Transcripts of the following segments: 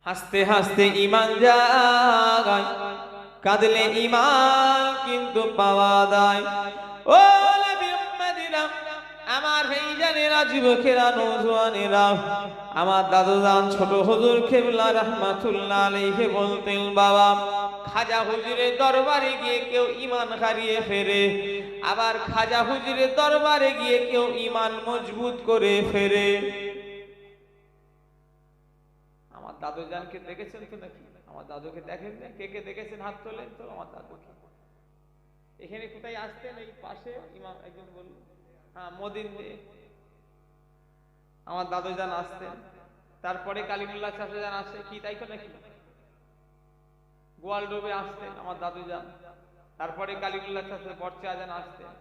হাসতে হাসতে ঈমান যায়, কাঁদলে ঈমান কিন্তু পাওয়া যায়। ও নবী উম্মতিরা, আমার ভাইজানেরা, যুবকেরা, নওজোয়ানেরা, আমার দাদুজান ছোট হুজুর কেবলা রাহমাতুল্লাহ আলাইহি বলতেন, বাবা, খাজা হুজুরের দরবারে গিয়ে কেউ ঈমান হারিয়ে ফেরে, আবার খাজা হুজুরের দরবারে গিয়ে কেউ ঈমান মজবুত করে ফেরে। আমার দাদুজানকে দেখেছেন তো নাকি? আমার দাদুকে দেখেন না? কে কে দেখেছেন হাত তোলেন তো। আমার দাদুকে এখানে কোথায় আসতেন? এই পাশে ইমাম একজন বলল, হ্যাঁ, মদিন দিয়ে আমার দাদুজান আসতেন। তারপরে কালিমুল্লাহ চাচাজান আসে, কি তাই তো নাকি? গোয়ালডোবে আসতেন আমার দাদুজান, তারপরে কালিমুল্লাহ চাচা বরচাজান আসতেন।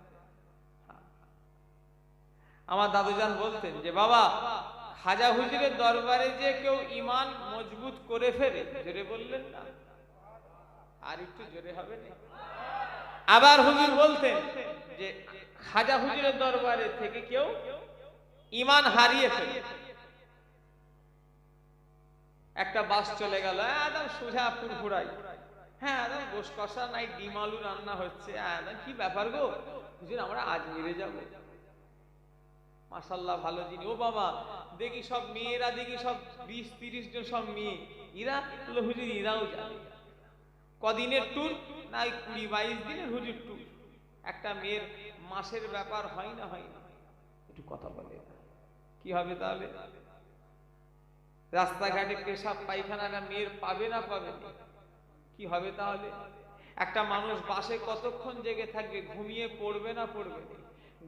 আমার দাদুজান বলতেন যে, বাবা, খাজা হুজুরের দরবারে যে কেউ ঈমান মজবুত করে ফেরে, জোরে বললেন না? আর একটু জোরে হবে না? আবার হুজুর বলতেন যে খাজা হুজুরের দরবারে থেকে কেউ ঈমান হারিয়ে ফেলে। একটা বাস চলে গেল, একদম সোজা ফুরফুরাই, হ্যাঁ, একদম গোশ কষা নাই, ডিম আলু রান্না হচ্ছে, একদম কি ব্যাপার গো হুজুর, আমরা আজমিরে যাব। মাশাআল্লাহ, ভালো জিনিস। ও বাবা, দেখি সব মেয়েরা, দেখি সব 20-30 জন সব মেয়ে, এরা হুজুর এরাও যাবে। কদিনের ট্যুর? না 20-22 দিনের হুজুর ট্যুর। একটা মেয়ের মাসের ব্যাপার হয় না, হয় না? একটু কথা বলে কি হবে তাহলে? রাস্তাঘাটে পেশাব পায়খানা মেয়ের পাবে না, পাবে না? কি হবে তাহলে? একটা মানুষ বাসে কতক্ষণ জেগে থাকবে, ঘুমিয়ে পড়বে না, পড়বে না?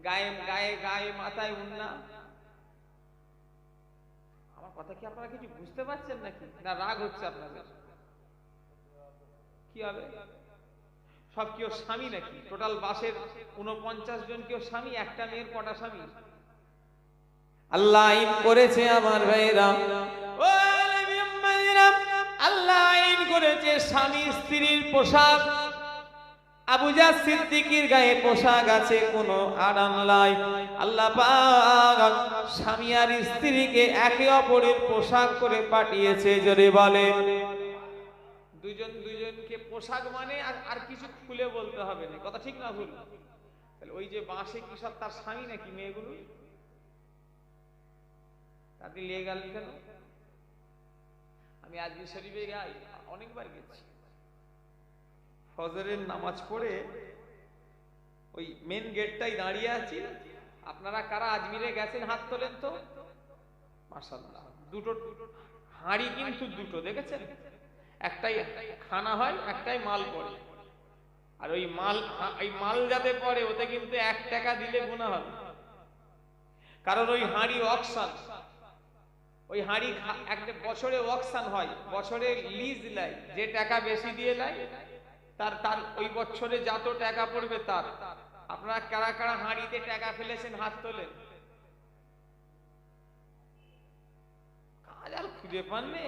গায়ে গায়ে গায়ে মাথায় উন্না। আমার কথা কি আপনারা কিছু বুঝতে পারছেন নাকি? না রাগ হচ্ছে আপনাদের? কি হবে? সব কি ওর স্বামী নাকি? টোটাল বাসের 49 জন কেউ স্বামী? একটা মেয়ের কটা স্বামী? আল্লাহ আইন করেছে আমার ভাইরা, ও নবী উম্মতিরা, আল্লাহ আইন করেছে স্বামী স্ত্রীর পোশাক। আবু জাহল সিদ্দিকীর গায়ে পোশাক আছে, কোনো আড়াল নাই। আল্লাহ পাক স্বামী আর স্ত্রীকে একে অপরের পোশাক করে পাঠিয়েছে, জোরে বলে। দুজন দুজনকে পোশাক মানে আর কিছু খুলে বলতে হবে না, কথা ঠিক না ভুল? তাহলে ওই যে বাসে কি সব তার স্বামী নাকি মেয়েগুলো? তাকে নিয়ে গেলেন কেন? আমি আজমির শরীফে যাই, অনেকবার গেছি। ফজরের নামাজ পড়ে ওই মেন গেটটাই দাঁড়িয়ে আছি। আপনারা কারা আজমিরে গেছেন হাত তোলেন তো। মাশাআল্লাহ, দুটো হাঁড়ি কিন্তু দুটো দেখেছেন? একটাই খানা হয়, একটাই মাল পড়ে। আর ওই মাল যাতে পড়ে ওতে কিন্তু 1 টাকা দিলে গুনাহ হবে, কারণ ওই হাঁড়ি অকশন। ওই হাঁড়ি একটা বছরে অকশন হয়, বছরে লিজ লাই, যে টাকা বেশি দিয়ে লাই তার তার ওই বছরে যত টাকা পড়বে তার। আপনারা কারা কারা হাঁড়িতে টাকা ফেলেছেন হাত তোলেন? কাজ আর খুঁজে পাননি?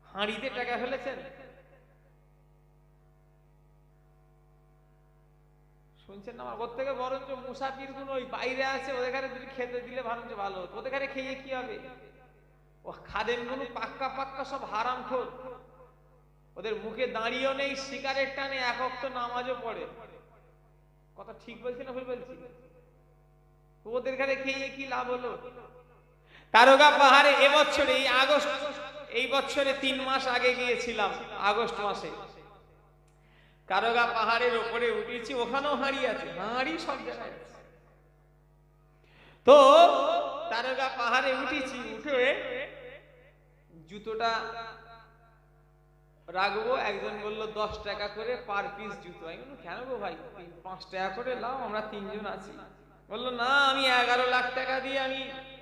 হাঁড়িতে টাকা ফেলেছেন? শুনছেন না? আমার ওর থেকে বরঞ্চ মুসাফির গুলো ওই বাইরে আছে, ওদের ঘরে যদি খেতে দিলে বরঞ্চ ভালো হতো। ওদের ঘরে খেয়ে কি হবে? ও খাদেম গুলো পাক্কা পাক্কা সব হারামখোর। ওদের মুখে দাঁড়িয়েও নেই, সিগারেট টানে, 1 ওয়াক্ত নামাজও পড়ে। কথা ঠিক বলছি না ভুল বলছি? ওদের ঘরে খেয়ে কি লাভ হলো? তারকা পাহাড়ে এবছরে এই বছরে 3 মাস আগে গিয়েছিলাম, আগস্ট মাসে। কারগা পাহাড়ের উপরে উঠেছি, ওখানেও হাঁড়ি আছে, হাঁড়ি সব জায়গায় আছে। তো তারকা পাহাড়ে উঠেছি, উঠে জুতোটা রাখবো, একজন বললো 10 টাকা করে পার পিস জুতো। আমি বললাম কেন গো ভাই, 5 টাকা করে লাও, আমরা 3 জন আছি। বললো না, আমি 11 লাখ টাকা দিয়ে আমি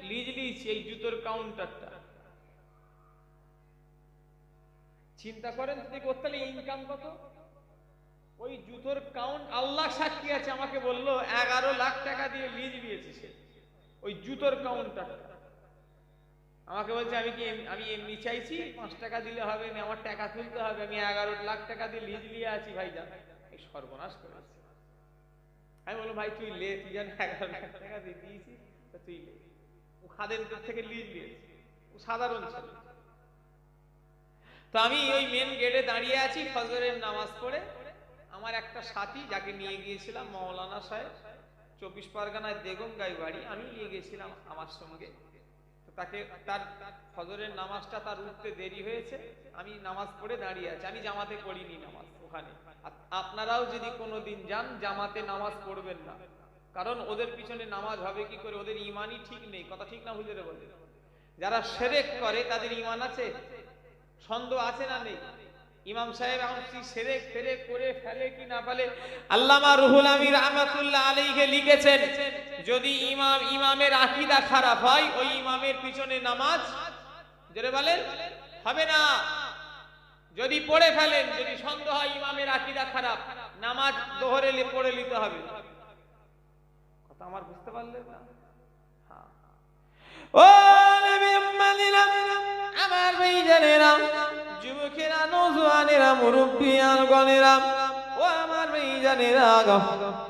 লিজ নিয়েছি এই জুতোর কাউন্টারটা। চিন্তা করেন যদি করতে ইনকাম কত? ওই জুতোর কাউন্ট, আল্লাহ সাক্ষী আছে, আমাকে বললো 11 লাখ টাকা দিয়ে লিজ নিয়েছে সে ওই জুতোর কাউন্টারটা। আমাকে বলছে আমি এমনি চাইছি, 5 টাকা দিলে হবে না, আমার টাকা তুলতে হবে, আমি 11 লাখ টাকা দিয়ে লিজ নিয়ে আছি ভাইজান। এই সর্বনাশ করেছে। আমি বললাম ভাই তুই লে, তুই জান 11 লাখ টাকা দিয়ে দিয়েছিস, তুই লে। ও খাদেমদের থেকে লিজ নিয়েছে, ও সাধারণ ছিল। তো আমি ওই মেন গেটে দাঁড়িয়ে আছি ফজরের নামাজ পড়ে, আমার একটা সাথী যাকে নিয়ে গিয়েছিলাম মৌলানা সাহেব, 24 পরগনায় দেগঙ্গাই বাড়ি, আমি নিয়ে গেছিলাম আমার সঙ্গে। তো তাকে তার ফজরের নামাজটা তার উঠতে দেরি হয়েছে, আমি নামাজ পড়ে দাঁড়িয়ে আছি, আমি জামাতে পড়িনি নামাজ ওখানে। আপনারাও যদি কোনোদিন যান জামাতে নামাজ পড়বেন না, কারণ ওদের পিছনে নামাজ হবে কি করে, ওদের ইমানই ঠিক নেই। কথা ঠিক না হুজুরে বলে? যারা শিরক করে তাদের ইমান আছে? সন্দেহ আছে না নেই? ইমাম সাহেব এখন কি শিরক ফেরেক করে ফেলে কি না ফেলে? আল্লামা রুহুল আমিন রাহমাতুল্লাহ আলাইহি লিখেছেন, যদি ইমামের আকীদা খারাপ হয় ওই ইমামের পিছনে নামাজ জোরে বলেন হবে না। যদি পড়ে ফেলেন, যদি সন্দেহ হয় ইমামের আকীদা খারাপ, নামাজ দোহরে পড়ে নিতে হবে। কথা আমার বুঝতে পারলেন না? হ্যাঁ। ও নবী আম্মাদিনা, আমার ভাইজানেরা, যুবকেরা, নওজোয়ানেরা, মুরব্বিয়ান গণেরা, ও আমার ভাইজানেরা,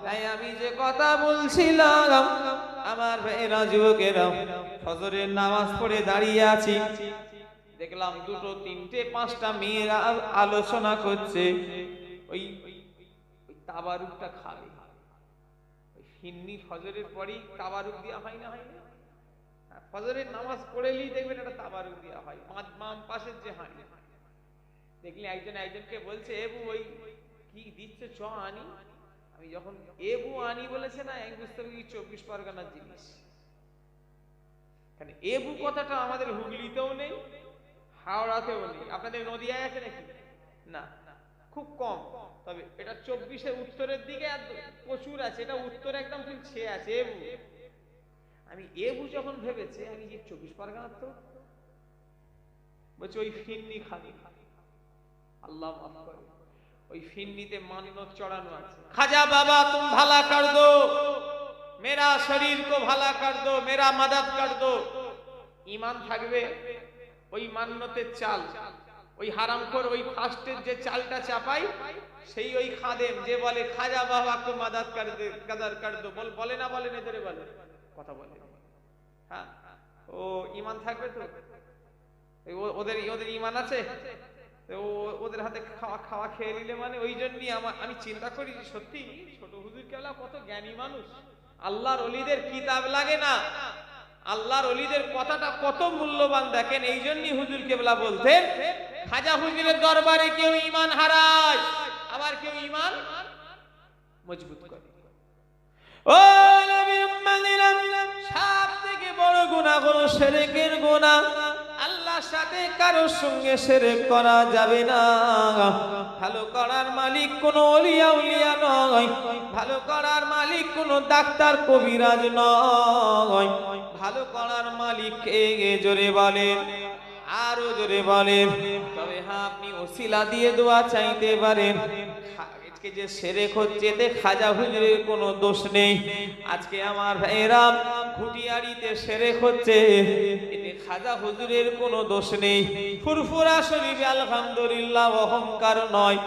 তাই আমি যে কথা বলছিলাম, আমার ভাইরা যুবকেরা, ফজরের নামাজ পড়ে দাঁড়িয়ে আছি, দেখলাম 2, 3, 5টা মেয়েরা আলোচনা করছে ওই তাবারুকটা খাবে। ওই ফিন্নি ফজরের পরেই তাবারুক দেওয়া হয় না, হয় না? ফজরের নামাজ পড়েলেই দেখবেন একটা তাবারুক দেওয়া হয়, বাম পাশের যে হাঁড়ি। দেখলে একজন একজনকে বলছে, এবু ওই কি দিচ্ছে, চ আনি। আমি যখন এবু আনি বলেছে না, আমি বুঝতে পারি 24 পরগনার জিনিস। কারণ এবু কথাটা আমাদের হুগলিতেও নেই, হাওড়াতেও নেই। আপনাদের নদিয়ায় আছে নাকি? না, খুব কম। তবে এটা 24-এর উত্তরের দিকে প্রচুর আছে, এটা উত্তরে একদম ফুল ছেয়ে আছে এবু। আমি এবু যখন ভেবেছে, আমি যে 24 পরগনার তো বলছে ওই ফিন্নি খাবি। আল্লাহ মাফ করে, ওই ফিন্নিতে মান্নত চড়ানো আছে, খাজা বাবা তুম ভালা কর দো, মেরা শরীর কো ভালা কর দো, মেরা মদদ কর দো। ঈমান থাকবে ওই মান্নতের চাল, ওই হারামখোর ওই ফাস্টের যে চালটা চাপাই, সেই ওই খাদেম যে বলে খাজা বাবা কো মদদ কর দে, কদর কর দো, বলে না বলে না ধরে বলে, কথা বলে। হ্যাঁ, ও ঈমান থাকবে তো? ওদের ঈমান আছে? ওদের হাতে খাওয়া খেয়ে নিলে মানে, ওই জন্যই আমি চিন্তা করি যে সত্যি ছোট হুজুর কেবলা কত জ্ঞানী মানুষ। আল্লাহর ওলিদের কিতাব লাগে না, আল্লাহর ওলিদের কথাটা কত মূল্যবান দেখেন। এই জন্যই হুজুর কেবলা বলতেন, খাজা হুজুরের দরবারে কেউ ঈমান হারায়, আবার কেউ ঈমান মজবুত করে। ও নবী উম্মাদিনা, সবথেকে বড় গুনাহ হলো শিরকের গুনাহ। আল্লাহর সাথে কারোর সঙ্গে শিরক করা যাবে না। ভালো করার মালিক কোন ওলিয়া উলিয়া নয়, ভালো করার মালিক কোন ডাক্তার কবিরাজ নয়। ভালো করার মালিক কে? জোরে বলেন, আরো জোরে বলেন। তবে হ্যাঁ, আপনি ওসিলা দিয়ে দোয়া চাইতে পারেন। আজকে যে শিরক হচ্ছে এতে খাজা হুজুরের কোনো দোষ নেই। আজকে আমার ভাইরা ঘুটিয়ারিতে শিরক হচ্ছে, এতে খাজা হুজুরের কোনো দোষ নেই। ফুরফুরা শরীফে আলহামদুলিল্লাহ অহংকার নয়,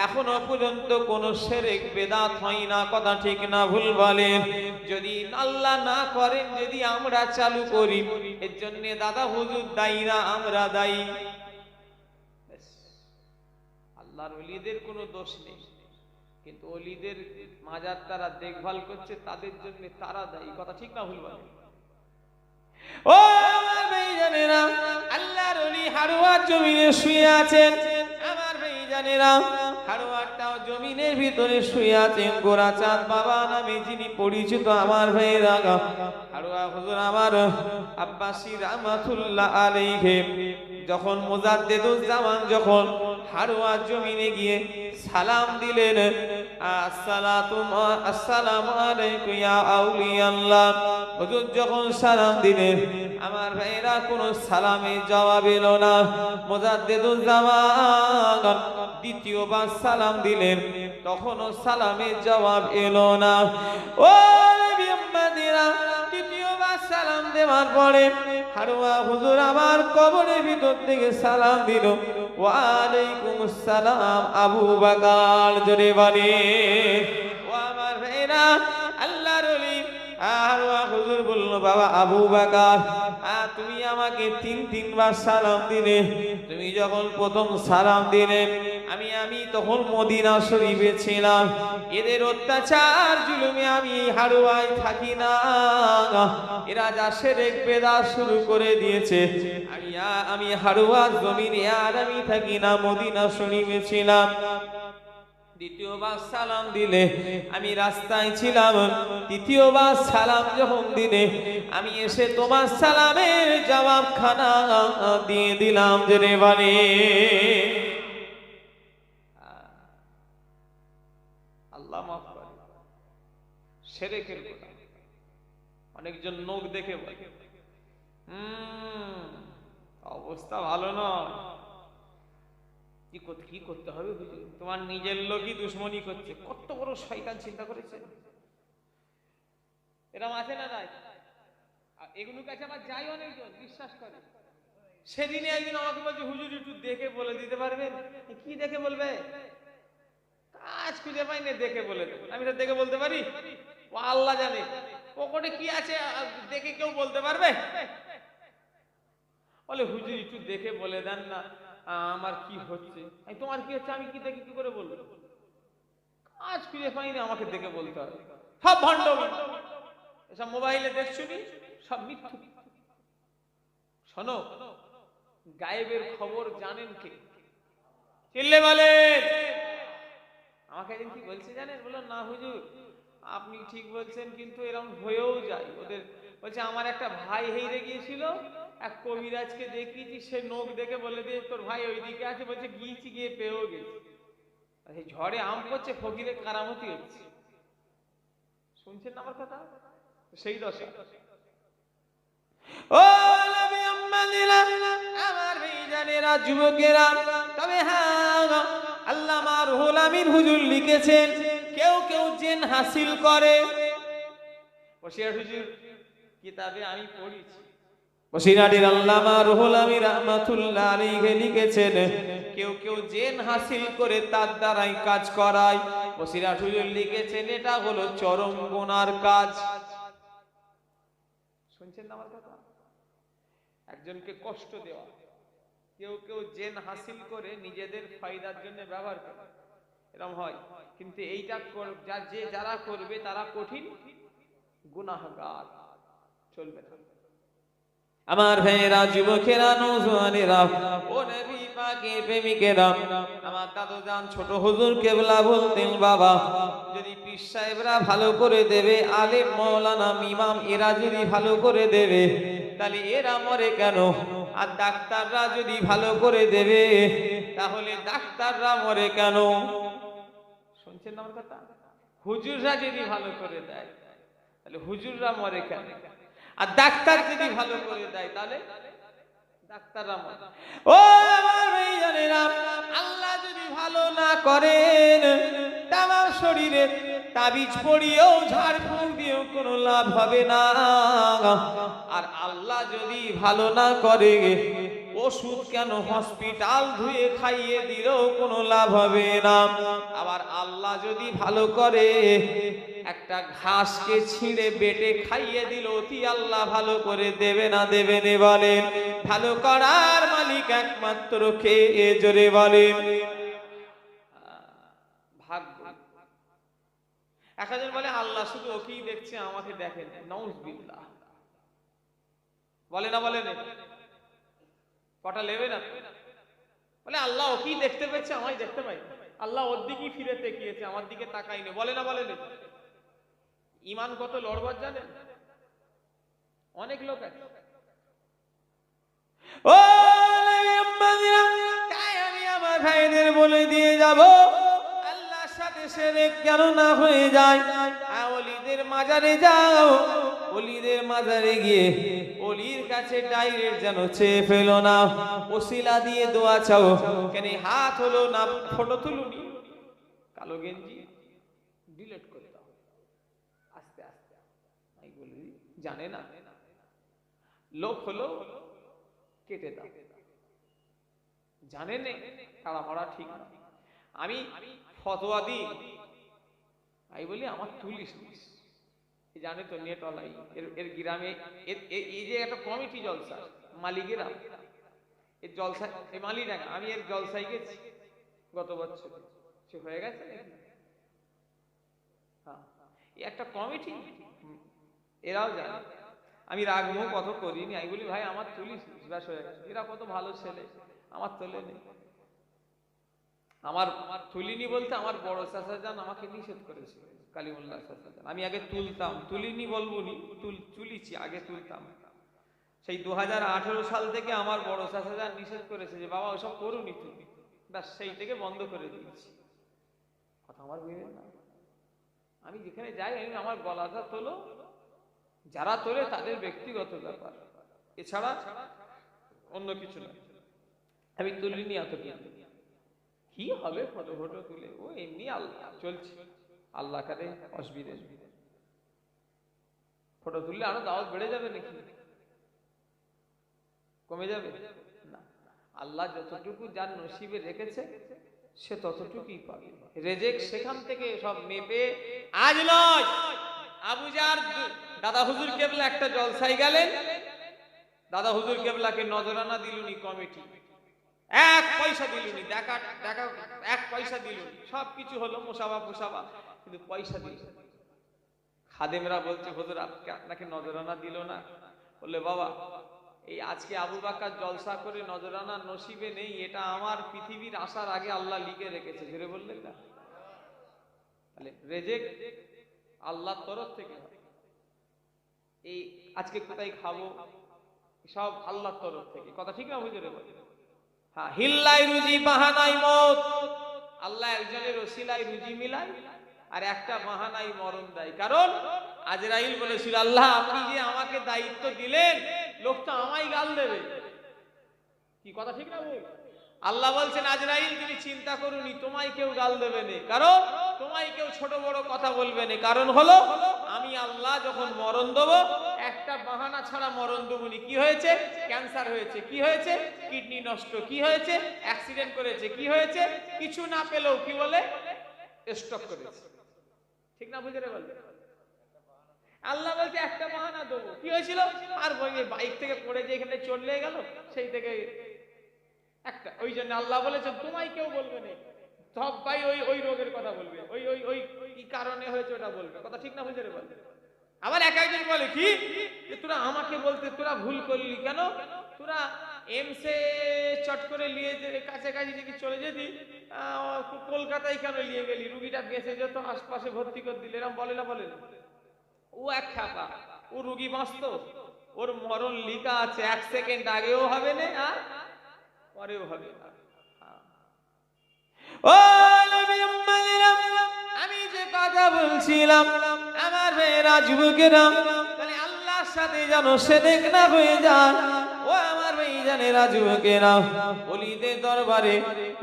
এখনো পর্যন্ত কোনো শিরক বেদাত হয় না। কথা ঠিক না ভুল বলেন? যদি আল্লাহ না করেন, যদি আমরা চালু করি, এর জন্য দাদা হুজুর দায়ী না, আমরা দায়ী। আল্লাহর ওলিদের কোনো দোষ নেই, কিন্তু ওলিদের মাজার তারা দেখভাল করছে, তাদের জন্য তারা দায়ী। কথা ঠিক না ভুল বলেন? ও আমার ভাইজানেরা, আল্লাহর ওলি হারওয়ার জমিনে শুয়ে আছেন। আমার ভাইজানেরা, হারওয়ারটাও জমিনের ভিতরে শুয়ে আছেন। গোরাচাঁদ বাবা নামে যিনি পরিচিত, আমার ভাইরা, হারওয়া হুজুর আমার আব্বাসী রাহমাতুল্লাহ আলাইহি যখন মুজাদ্দিদুজ্জামান যখন হারওয়ার জমিনে গিয়ে সালাম দিলেন, আসসালামু আলাইকুম ইয়া আউলিয়াল্লাহ, হুজুর যখন সালাম দিলেন, আমার ভাইরা কোন সালামের জবাব এলো না। মুজাদ্দিদুজ্জামান দ্বিতীয়বার সালাম দিলেন, তখনও সালামের জবাব এলো না। ও নবী উম্মতিরা, দ্বিতীয়বার সালাম দেওয়ার পরে হারওয়া হুজুর আমার কবরের ভিতর থেকে সালাম দিল, ওয়া আলাইকুমুস সালাম আবু বকর। জোরে বলে, ও আমার ভাইরা, আল্লাহর ওলি হারুয়া হুজুর বলল, বাবা আবু বকর, তুমি আমাকে তিনবার সালাম দিলে। তুমি যখন প্রথম সালাম দিলে, আমি তখন মদিনা শরীফে ছিলাম। এদের অত্যাচার জুলুমে আমি হারুয়ায় থাকি না। এরা যা শিরক বেদাত শুরু করে দিয়েছে, আমি হারুয়ার জমিনে আর আমি থাকি না, মদিনা শরীফে ছিলাম। দ্বিতীয়বার সালাম দিলে আমি রাস্তায় ছিলাম। তৃতীয়বার সালাম যখন দিলে আমি এসে তোমার সালামের জবাব খানা দিয়ে দিলাম। জেনে বলে আল্লাহ মাফ করে। শিরকের কথা অনেকজন নখ দেখে বলে, অবস্থা ভালো নয়, কি করতে হবে বুঝলি? তোমার নিজের লোকই দুশ্মনী করছে। কত বড় শয়তান, চিন্তা করেছেন? এরকম আছে না নাই? এগুলোর কাছে আমার যাই অনেকজন বিশ্বাস করে। সেদিনে একদিন আমাকে বলছে, হুজুর একটু দেখে বলে দিতে পারবেন? কি দেখে বলবে? কাজ খুঁজে পাই না, দেখে বলে দেবে। আমি তো দেখে বলতে পারি? ও আল্লাহ জানে পকেটে কি আছে, দেখে কেউ বলতে পারবে? বলে হুজুর একটু দেখে বলে দেন না, আমার কি হচ্ছে। তোমার কি হচ্ছে আমি কি দেখে কি করে বলবো? কাজ খুঁজে পাইনি, আমাকে দেখে বলতে হবে। সব ভণ্ড, এসব মোবাইলে দেখছুনি, সব মিথ্যু। শোনো, গায়েবের খবর জানেন কে? চিল্লে বলেন। আমাকে একদিন কি বলছে জানেন? বললো, না হুজুর আপনি ঠিক বলছেন, কিন্তু এরকম হয়েও যায় ওদের। বলছে, আমার একটা ভাই হেরে গিয়েছিল, এক কবিরাজকে দেখিয়েছি, সে নখ দেখে বলে দিয়ে তোর ভাই ওইদিকে আছে। বলছে গিয়েছি, গিয়ে পেয়েও গেছি। ঝড়ে আম পড়ছে, ফকিরের কারামতি হচ্ছে। শুনছেন না আমার কথা? সেই দশা। ও নবী আম্মাদিরা, আমার ভাইজানেরা, যুবকেরা, তবে হ্যাঁ, আল্লামা রুহুল আমিন হুজুর লিখেছেন, কেউ কেউ জিন হাসিল করে। বসিরহাট হুজুর কিতাবে আমি পড়েছি, বসিরহাটের আল্লামা রুহুল আমিন রাহমাতুল্লাহ আলাইহি লিখেছেন, কেউ কেউ জিন হাসিল করে তার দ্বারাই কাজ করায়। বসিরহাট হুজুর লিখেছেন, এটা হলো চরম গুনার কাজ। শুনছেন না আমার কথা? একজনকে কষ্ট দেওয়া, কেউ কেউ জিন হাসিল করে নিজেদের ফায়দার জন্য ব্যবহার করে, এরকম হয়। কিন্তু এইটা যারা করবে তারা কঠিন গুনাহগার, চলবে না। আমার ভাইয়েরা, যুবকেরা, নওজওয়ানেরা, ও নবী পাকের প্রেমিকেরা, আমার দাদু জান ছোট হুজুর কেবলা বলতেন, বাবা যদি পীর সাহেবরা ভালো করে দেবে, আলেম মাওলানা ইমাম এরা যদি ভালো করে দেবে, তাহলে এরা মরে কেন? আর ডাক্তাররা যদি ভালো করে দেবে, তাহলে ডাক্তাররা মরে কেন? শুনছেন না আমার কথা? হুজুররা যদি ভালো করে দেয়, তাহলে হুজুররা মরে কেন? আর ডাক্তার যদি ভালো করে দেয়, তাহলে ডাক্তাররা মরে। ও আমার ভাইজানেরা, আল্লাহ যদি ভালো না করেন, তামাম শরীরে তাবিজ পড়িয়েও ঝাড়ফুঁক দিয়েও কোনো লাভ হবে না। আর আল্লাহ যদি ভালো না করে, ওষুধ কেন হসপিটাল ধুয়ে খাইয়ে দিলেও কোনো লাভ হবে না। আবার আল্লাহ যদি ভালো করে, একটা ঘাসকে ছিঁড়ে বেটে খাইয়ে দিল, অতি আল্লাহ ভালো করে দেবে না দেবে না? বলেন, ভালো করার মালিক একমাত্র কে? জোরে বলেন। ভাগ্য। একজন বলে আল্লাহ শুধু ওকেই দেখছে, আমাকে দেখেন। নাউজুবিল্লাহ। বলে না, বলে না, কটা নেবে না? বলে আল্লাহ ওকেই দেখতে পেয়েছে, আমায় দেখতে পাই। আল্লাহ ওর দিকেই ফিরে তাকিয়েছে, আমার দিকে তাকাইনি। বলে না, বলে না? ইমান কত লড়বার জানেন? অনেক লোক আছে। ও তাই আমি আমার ভাইদের বলে দিয়ে যাব, আল্লাহর সাথে শিরক কেন না হয়ে যায়। ওলিদের মাজারে যাও, ওলিদের মাজারে গিয়ে ওলির কাছে ডাইরেক্ট যেন চেয়ে ফেলো না, ওসিলা দিয়ে দোয়া চাও। কেন হাত হলো না, ফটো তুলুনি, কালো গেঞ্জি ডিলিট করে দাও আস্তে আস্তে। আমি বলি জানে না, লোক হলো কেটে দাও, জানে না, তাড়া মারা ঠিক না। আমি ফতোয়া দিই, আমি বলি আমার তুলিস, জানে তো নেটওয়ালাই এর গ্রামে এই যে একটা কমিটি জলসা মালিকেরা এই জলসা এই মালিক আমি এর জলসায় গেছি গত বছর সে হয়ে গেছে হ্যাঁ একটা কমিটি এরাও জানে আমি রাগমো কত করিনি আমি বলি ভাই আমার তুলিস ব্যাস হয়ে গেছে এরা কত ভালো ছেলে আমার তোলে নেই আমার তুলিনি বলতে আমার বড় চাচা যান আমাকে নিষেধ করেছিল কালিমুল্লাহ চাচা যান আমি আগে তুলতাম তুলিনি বলবো নি তুলিছি আগে তুলতাম সেই 2018 সাল থেকে আমার বড় চাচা যান নিষেধ করেছে যে বাবা ওসব করুনি তুমি ব্যাস সেই থেকে বন্ধ করে দিয়েছি কথা আমার বুঝবেন না আমি যেখানে যাই আমি আমার গলাটা তোলো যারা তোলে তাদের ব্যক্তিগত ব্যাপার এছাড়া অন্য কিছু না আমি তুলিনি এত কি হবে ফটো ফটো তুলে ও এমনি আল্লাহ চলছে আল্লাহ কারে অসুবিধে ফটো তুললে আরো দাওয়াত বেড়ে যাবে নাকি কমে যাবে না আল্লাহ যতটুকু যার নসিবে রেখেছে সে ততটুকুই পাবে রেজেক সেখান থেকে সব মেপে আজ নয় আবুজার দাদা হুজুর কেবলা একটা জলসায় গেলেন দাদা হুজুর কেবলাকে নজরানা দিলুনি কমিটি এক পয়সা দিলুনি দেখা দেখা এক পয়সা দিলুনি সবকিছু হলো মুসাবা ফুসাবা কিন্তু পয়সা দিল খাদেমরা বলছে হুজুর আপনাকে নজরানা দিল না বললে বাবা এই আজকে আবু বাক্কার জলসা করে নজরানা নসিবে নেই এটা আমার পৃথিবীর আসার আগে আল্লাহ লিখে রেখেছে ধরে বললেন না তাহলে রেজেক আল্লাহর তরফ থেকে এই আজকে কোথায় খাবো সব আল্লাহর তরফ থেকে কথা ঠিক না হুজুরে বলে হ্যাঁ হিল্লাই রুজি বাহানাই মত আল্লাহ একজনের ওসিলায় রুজি মিলায় আর একটা বাহানাই মরণ দেয় কারণ আজরাইল বলেছিল আল্লাহ আপনি যে আমাকে দায়িত্ব দিলেন লোকটা আমায় গাল দেবে কি কথা ঠিক না ভাই আল্লাহ বলছেন আজরাইল তুমি চিন্তা করুনি তোমায় কেউ গাল দেবে না কারণ তোমায় কেউ ছোট বড় কথা বলবে না কারণ হলো আমি আল্লাহ যখন মরণ দেব একটা বাহানা ছাড়া মরণ দেবনি কি হয়েছে ক্যান্সার হয়েছে কি হয়েছে কিডনি নষ্ট কি হয়েছে অ্যাক্সিডেন্ট করেছে কি হয়েছে কিছু না পেলেও কি বলে স্ট্রোক করেছে ঠিক না বুঝে রে বল আল্লাহ বলছে একটা বাহানা দেবো কি হয়েছিল আর বাইক থেকে পড়ে যে এখানে চলে গেল সেই থেকে একটা ওই জন্য আল্লাহ বলেছে তোমায় কেউ বলবে না সব ভাই ওই ওই রোগের কথা বলবে ওই ওই ওই কি কারণে হয়েছে ওটা বলবে কথা ঠিক না বুঝে রে বল আবার এক একজন বলে কি যে তোরা আমাকে বলতে তোরা ভুল করলি কেন তোরা এমসে চট করে নিয়ে যে কাছাকাছি যদি চলে যেতি কলকাতায় কেন নিয়ে গেলি রুগীটা বেঁচে যেত আশপাশে ভর্তি করে দিলে এরকম বলে না বলে না ও এক খাপা ও রুগী বাঁচত ওর মরণ লিখা আছে 1 সেকেন্ড আগেও হবে না আর পরেও হবে না ও নবী আমি যে কথা বলছিলাম আমার মেয়েরা যুবকেরা তাহলে আল্লাহর সাথে যেন শিরক না হয়ে যায় ও আমার ভাইজানেরা যুবকেরা ওলিদের দরবারে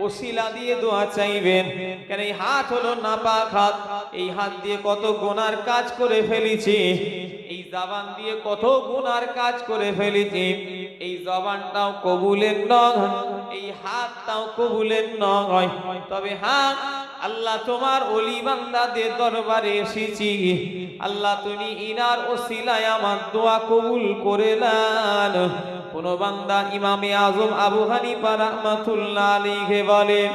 ওসিলা দিয়ে দোয়া চাইবেন কেন এই হাত হলো নাপাক হাত এই হাত দিয়ে কত গুনার কাজ করে ফেলেছি এই জবান দিয়ে কত গুনার কাজ করে ফেলেছি এই জবানটাও কবুলের নয় এই হাতটাও কবুলের নয় তবে হ্যাঁ আল্লাহ তোমার ওলি বান্দাদের দরবারে এসেছি আল্লাহ তুমি ইনার ওসিলায় আমার দোয়া কবুল করে নেন কোন বান্দা ইমামে আজম আবু হানিফা রাহমাতুল্লাহ আলাইহি বলেন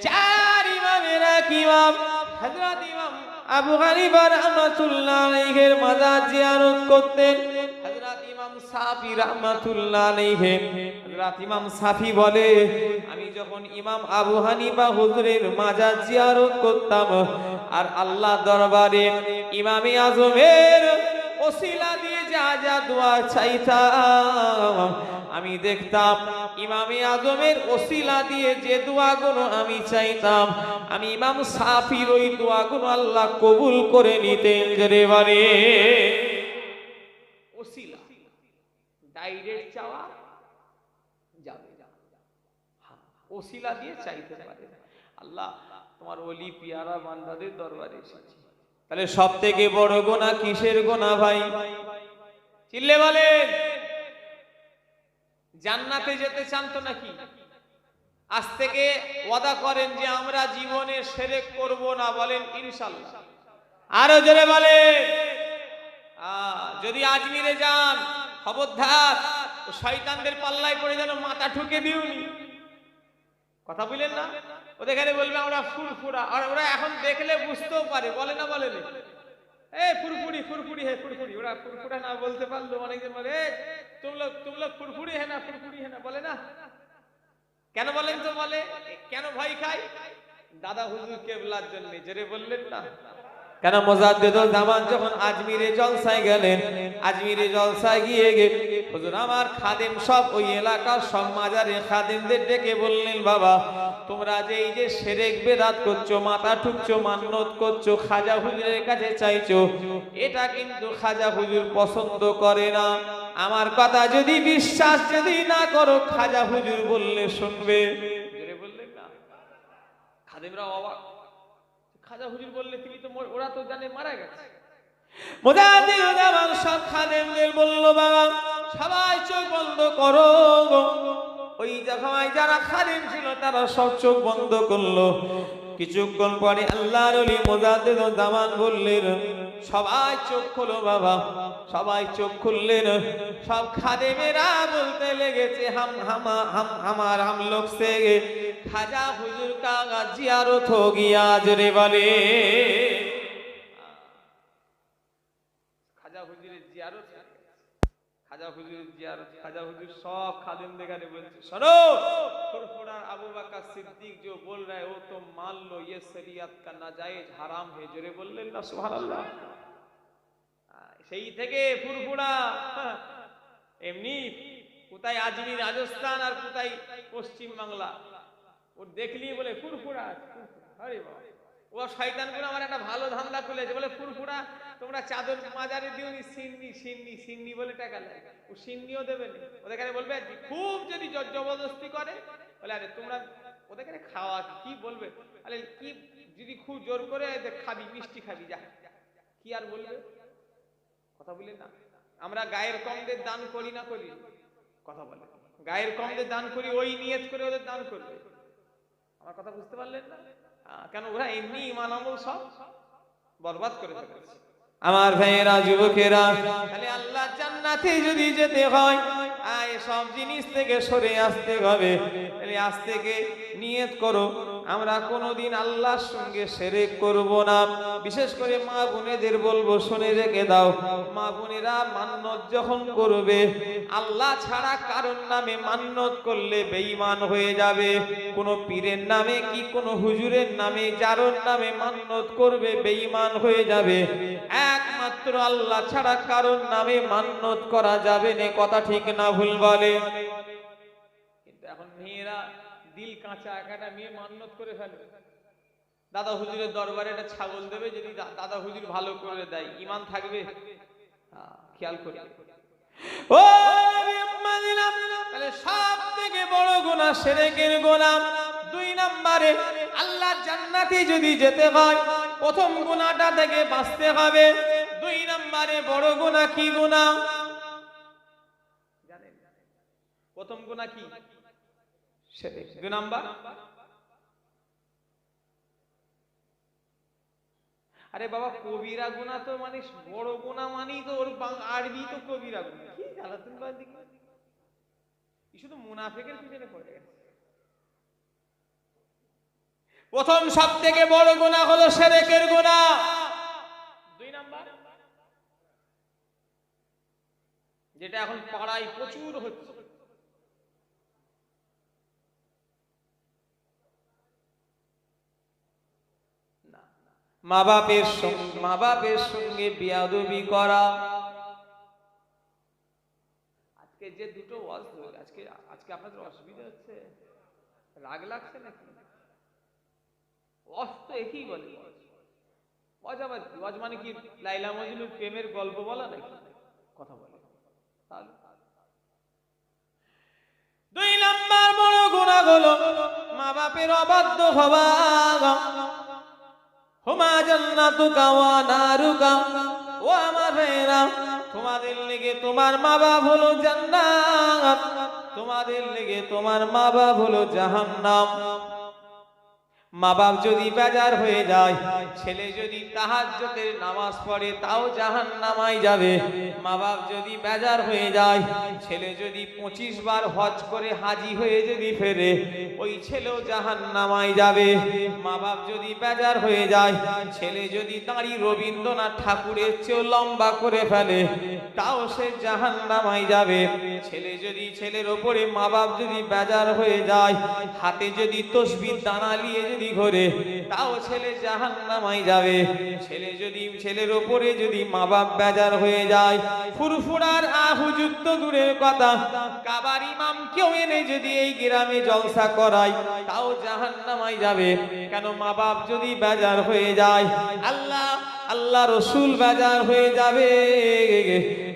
চার ইমামের এক ইমাম হযরত ইমাম আবু হানিফা রাহমাতুল্লাহ আলাইহির মাজার জিয়ারত করতেন হযরত ইমাম সাফি রাহমাতুল্লাহ আলাইহি হযরত ইমাম সাফি বলে আমি যখন ইমাম আবু হানিফা হুজুরের মাজার জিয়ারত করতাম আর আল্লাহ দরবারে ইমামে আজমের ওসিলা দিয়ে যা যা দোয়া চাইতাম আমি দেখতাম ইমামে আজমের ওসিলা দিয়ে যে দোয়াগুলো আমি চাইতাম আমি ইমাম সাফির ওই দোয়াগুলো আল্লাহ কবুল করে নিতেন রে বারে ওসিলা ডাইরেক্ট চাওয়া যাবে ওসিলা দিয়ে চাইতে পারে আল্লাহ তোমার ওলি পিয়ারা বান্দাদের দরবারে এসেছি তাহলে সবথেকে বড় গুনাহ কিসের গুনাহ ভাই চিল্লে বলেন জান্নাতে যেতে চান তো নাকি আজ থেকে ওয়াদা করেন যে আমরা জীবনে শিরক করব না বলেন ইনশাআল্লাহ আরো জোরে বলেন যদি আজমিরে যান খবরদার ও শয়তানদের পাল্লায় পড়ে যেন মাথা ঠুকে দিওনি। কথা বলেন না, ওদের এখানে বলবে আমরা ফুরফুরা, আর ওরা এখন দেখলে বুঝতেও পারে, বলে না বলে না, ফুরফুরি ফুরফুরি হে ফুরফুরি, ওরা ফুরফুরা না বলতে পারলো অনেকজন বলে তুম লোক ফুরফুরি হে না ফুরফুরি হে না, বলে না। কেন বলেন তো? বলে কেন ভয় খায়? দাদা হুজুর কেবলার জন্য। জোরে বললেন না কেন? মুজাদ্দিদুল জামান যখন আজমিরে জলসায় গেলেন, আজমিরে জলসায় গিয়ে হুজুর আমার খাদেম সব ওই এলাকার সব মাজারে খাদেমদের ডেকে বললেন, বাবা তোমরা যে এই যে শিরক বেদাত করছো, মাথা ঠুকছো, মান্নত করছো, খাজা হুজুরের কাছে চাইছো, এটা কিন্তু খাজা হুজুর পছন্দ করে না। আমার কথা যদি বিশ্বাস যদি না করো, খাজা হুজুর বললে শুনবে। জোরে বললেন না। খাদেমরা অবাক, খাজা হুজুর বললে তিনি তো, ওরা তো জানে মারা গেছে। মুজাদ্দিদুল জামান সব খাদেমদের বলল, বাবা সবাই চোখ বন্ধ করো। ওই জায়গায় যারা খাদেম ছিল তারা সব চোখ বন্ধ করলো। কিছুক্ষণ পরে আল্লাহর ওলি মুজাদ্দিদুল জামান বললেন, সবাই চোখ খোলো বাবা। সবাই চোখ খুললেন। সব খাদেমেরা বলতে লেগেছে, হাম লোক সে খাজা হুজুর কা জিয়ারত হো গিয়া। জোরে বলে খাজা হুজুরের জিয়ারত, খাজা হুজুরের জিয়ারত। খাজা হুজুর সব খাদেম দেখানে বলছে, শোনো ফুরফুরার আবু বকর সিদ্দিক जो बोल रहे हो तो मान लो ये शरीयत का नाजायज হারাম है। জোরে বললেন না সুবহানাল্লাহ। সেই থেকে ফুরফুরা এমনি কোথায় আজমির রাজস্থান আর কোথায় পশ্চিম বাংলা, ও দেখলি বলে ফুরফুরা। আরে বাবা, ও শয়তানগুলো আমার একটা ভালো ধান্দা খুলেছে, বলে ফুরফুরা তোমরা চাদর মাজারে দিওনি, সিন্নি সিন্নি সিন্নি বলে টাকা লাগে, ও সিন্নিও দেবে না। ওদের কাছে বলবে খুব যদি জবরদস্তি করে, বলে আরে তোমরা ওদের কাছে খাওয়া কি বলবে, আরে কি যদি খুব জোর করে খাবি, মিষ্টি খাবি, যা কি আর বলবে। কথা বলেন না। আমরা গায়ের কমদের দান করি না করি? কথা বলে গায়ের কমদের দান করি, ওই নিয়ত করে ওদের দান করবে। আমার কথা বুঝতে পারলেন না? কেন? ওরা এমনি ঈমান আমল সব বরবাদ করে ফেলেছে। আমার ভাইয়েরা, যুবকেরা, তাহলে আল্লাহ জান্নাতে যদি যেতে হয় সব জিনিস থেকে সরে আসতে হবে। তাহলে আজ থেকে নিয়ত করো আমরা কোনোদিন আল্লাহর সঙ্গে শিরক করব না। বিশেষ করে মা বোনেদের বলবো, শুনে রেখে দাও, মা বোনেরা মান্নত যখন করবে, আল্লাহ ছাড়া কারোর নামে মান্নত করলে বেঈমান হয়ে যাবে। কোনো পীরের নামে কি কোনো হুজুরের নামে যার নামে মান্নত করবে বেঈমান হয়ে যাবে। একমাত্র আল্লাহ ছাড়া কারোর নামে মান্নত করা যাবে না। কথা ঠিক না ভুল বলে? কিন্তু এখন মেয়েরা দিল কাঁচা, একটা মেয়ে মান্নত করে ফেলে, দাদা হুজুরের দরবারে একটা ছাগল দেবে, যদি দাদা হুজুর ভালো করে দেয়, ঈমান থাকবে? খেয়াল করি। ও তাহলে সব থেকে বড় গুনাহ শিরকের গুনাহ। 2 নম্বরে আল্লাহ জান্নাতে যদি যেতে হয়, প্রথম গুনাহটা থেকে বাঁচতে হবে। 2 নম্বরে বড় গুনাহ কি গুনাহ জানেন? প্রথম গুনাহ কি? শিরক। 2 নাম্বার, আরে বাবা কবিরা গুনাহ তো মানে বড় গুনাহ মানেই তো ওর আরবি তো কবিরা গুনাহ। কি জ্বালাতন বাদি, শুধু মুনাফিকের পিছনে পড়ে গেছে। প্রথম সব থেকে বড় গুনাহ হলো শিরকের গুনাহ। 2 নাম্বার, যেটা এখন পাড়ায় প্রচুর হচ্ছে, মা বাপের সঙ্গে বেয়াদবি করা। আজকে যে দুটো ওয়াজ হলো, আজকে আপনাদের অসুবিধা হচ্ছে, রাগ লাগছে নাকি? ওয়াজ তো একই বলে। ওয়াজ আবার ওয়াজ মানে কি লাইলা মজনুর প্রেমের গল্প বলা নাকি? কথা বলে। তাহলে 2 নাম্বার বড় গুনাহ হলো মা বাপের অবাধ্য হওয়া। হুমা জান্নাতুকা ওয়া নারুকা, ও আমার ভাইরা, তোমাদের লেগে তোমার মা বাপ হলো জান্নাত, তোমাদের লেগে তোমার মা বাপ হলো জাহান্নাম। মা বাপ যদি বেজার হয়ে যায়, ছেলে যদি তাহাজ্জুদের নামাজ পড়ে তাও জাহান্নামায় যাবে। মা বাপ যদি বেজার হয়ে যায়, ছেলে যদি 25 বার হজ করে হাজি হয়ে যদি ফেরে, ওই ছেলেও জাহান্নামায় যাবে। মা বাপ যদি বেজার হয়ে যায়, ছেলে যদি দাঁড়ি রবীন্দ্রনাথ ঠাকুরের চেয়েও লম্বা করে ফেলে, তাও সে জাহান্নামায় যাবে। ছেলে যদি ছেলের ওপরে মা বাপ যদি বেজার হয়ে যায়, হাতে যদি তসবির দানা নিয়ে যদি ঘোরে, তাও ছেলে জাহান্নামায় যাবে। ছেলে যদি ছেলের ওপরে যদি মা বাপ বেজার হয়ে যায়, ফুরফুরার হুজুর তো দূরের কথা, কাবার ইমাম কেউ এনে যদি এই গ্রামে জলসা করায়, তাও জাহান্নামায় যাবে। কেন? মা বাপ যদি বেজার হয়ে যায়, আল্লাহ রসুল বেজার হয়ে যাবে।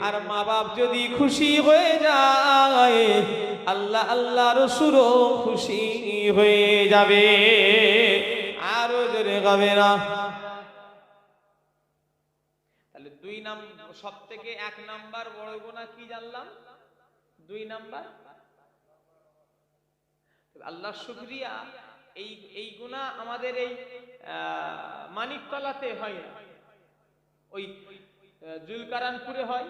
আর মা বাপ যদি খুশি হয়ে যায়, আল্লাহ রসুলও খুশি হয়ে যাবে। আরো জোরে গাবে না। তাহলে 2 নাম্বার, সব থেকে 1 নাম্বার বড় গুনাহ কি জানলাম? 2 নাম্বার আল্লাহর শুকরিয়া। এই গুনাহ আমাদের এই মানিকতলাতে হয় না, ওই জুলকারানপুরে হয়।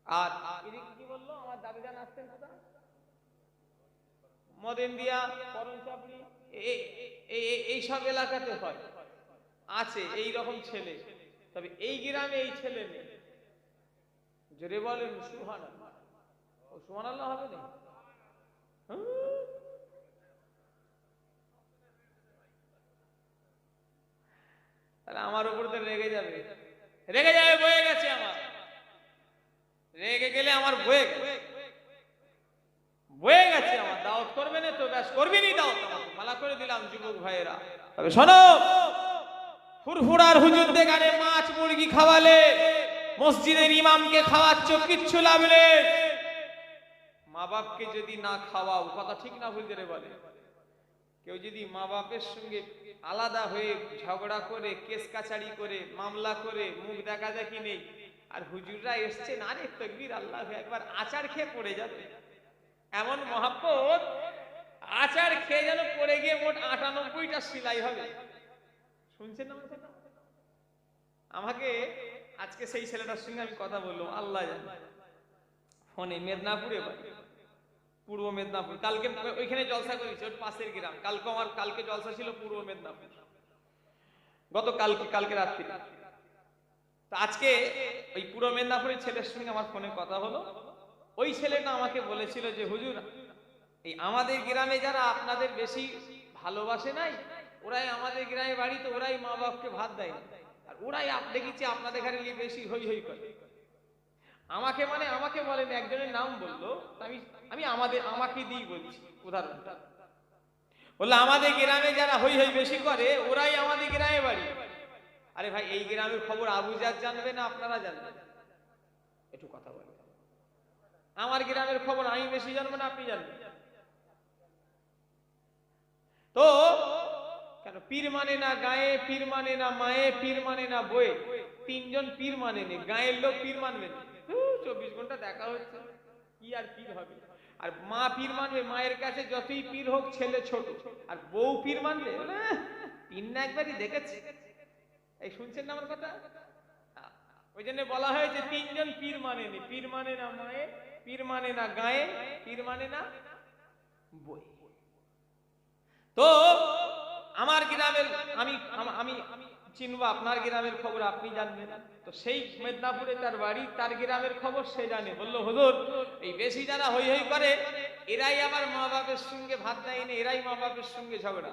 আর এদিকে কি বললো আমার দাদিজান আসছেন কোথায়? মদেন্দিয়া, করণচাপড়ি, এই সব এলাকাতে হয়, আছে এই রকম ছেলে। তবে এই গ্রামে এই ছেলে নেই। জোরে বলেন সুবহানাল্লাহ। ও সুবহানাল্লাহ হবে না? তাহলে আমার উপর তো রেগে যাবে, বয়ে গেছে আমার। রেগে গেলে আমার বয়ে গেছে আমার। দাওয়াত করবে না তো ব্যাস, করবি নি দাওয়াত, মালা করে দিলাম যুবক ভাইয়েরা। তবে শোনো, ফুরফুরার হুজুর দেখানে মাছ মুরগি খাওয়ালে, মসজিদের ইমামকে খাওয়াচ্ছ, কিচ্ছু লাভ নেই। মা বাপকে যদি না খাওয়াও, কথা ঠিক না ভুল করে বলে, কেউ যদি মা বাপের সঙ্গে আলাদা হয়ে ঝগড়া করে, কেস কাছাড়ি করে, মামলা করে, মুখ দেখা দেখি নেই, আর হুজুররা এসছেন, আরে তাকবীর আল্লাহু আকবার, আচার খেয়ে পড়ে যাবে। এমন মহাব্বত, আচার খেয়ে যেন পড়ে গিয়ে মোট 98টা সেলাই হবে। শুনছেন না? আমাকে আজকে সেই ছেলেটার সঙ্গে আমি কথা বললাম, আল্লাহ জানে, ফোনে, মেদিনীপুরে বাড়ি, পূর্ব মেদিনীপুর। কালকে ওইখানে জলসা করেছি, ওর পাশের গ্রাম। কালকে জলসা ছিল পূর্ব মেদিনীপুর, কালকে রাত্রি। তো আজকে ওই পূর্ব মেদিনীপুরের ছেলের সঙ্গে আমার ফোনে কথা হলো। ওই ছেলেটা আমাকে বলেছিল যে হুজুর, এই আমাদের গ্রামে যারা আপনাদের বেশি ভালোবাসে নাই, ওরাই আমাদের গ্রামে বাড়ি, তো ওরাই মা বাপকে ভাত দেয় না, আর ওরাই দেখেছি আপনাদের ঘরে বেশি হই হই করে। আমাকে বলেন, একজনের নাম বললো, আমি আমাকে দিই বলছি উদাহরণটা। বললো আমাদের গ্রামে যারা হই হই বেশি করে, ওরাই আমাদের গ্রামে বাড়ি। আরে ভাই, এই গ্রামের খবর আবু জাদ জানবে না আপনারা জানবেন? একটু কথা বলেন। আমার গ্রামের খবর আমি বেশি জানবো না আপনি জানবেন? তো কেন পীর মানে না গায়ে, পীর মানে না মায়ে, পীর মানে না বয়ে, 3 জন পীর মানে নে, গায়ের লোক পীর মানবে না। 24 ঘন্টা দেখা হচ্ছে, কি আর পীর হবে? আর মা পীর মানবে, মায়ের কাছে যতই পীর হোক ছেলে ছোট। আর বউ পীর মানবে, পীর না একবারই দেখেছে। এই শুনছেন না আমার কথা? ওই জন্য বলা হয়েছে 3 জন পীর মানে নে, পীর মানে না মায়ে, পীর মানে না গায়ে, পীর মানে না বই। তো আমার গ্রামের আমি চিনবো, আপনার গ্রামের খবর আপনি জানবেন। তো সেই মেদিনীপুরে তার বাড়ি, তার গ্রামের খবর সে জানে। বললো হুজুর, এই বেশি যারা হই হই করে, এরাই আমার মা বাপের সঙ্গে ভাত দেয় না, এরাই মা বাপের সঙ্গে ঝগড়া।